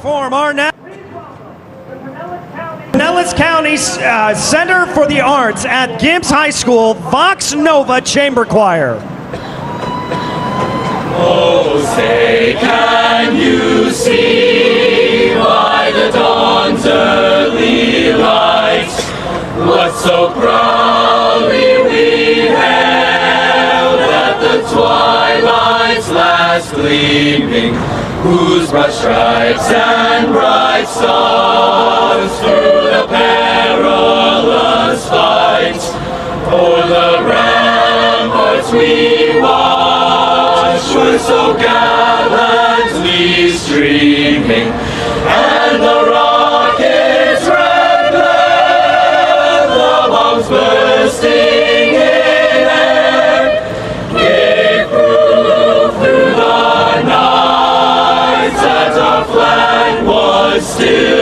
perform our Pinellas County Center for the Arts at Gibbs High School Vox Nova Chamber Choir. Oh, say, can you see by the dawn's early light what so proudly we hailed at the twilight's last gleaming, whose broad stripes and bright stars through the perilous fight o'er the ramparts we watched were so gallantly streaming, and the rockets' red glare, the bombs bursting in air, gave proof through the night that our flag was still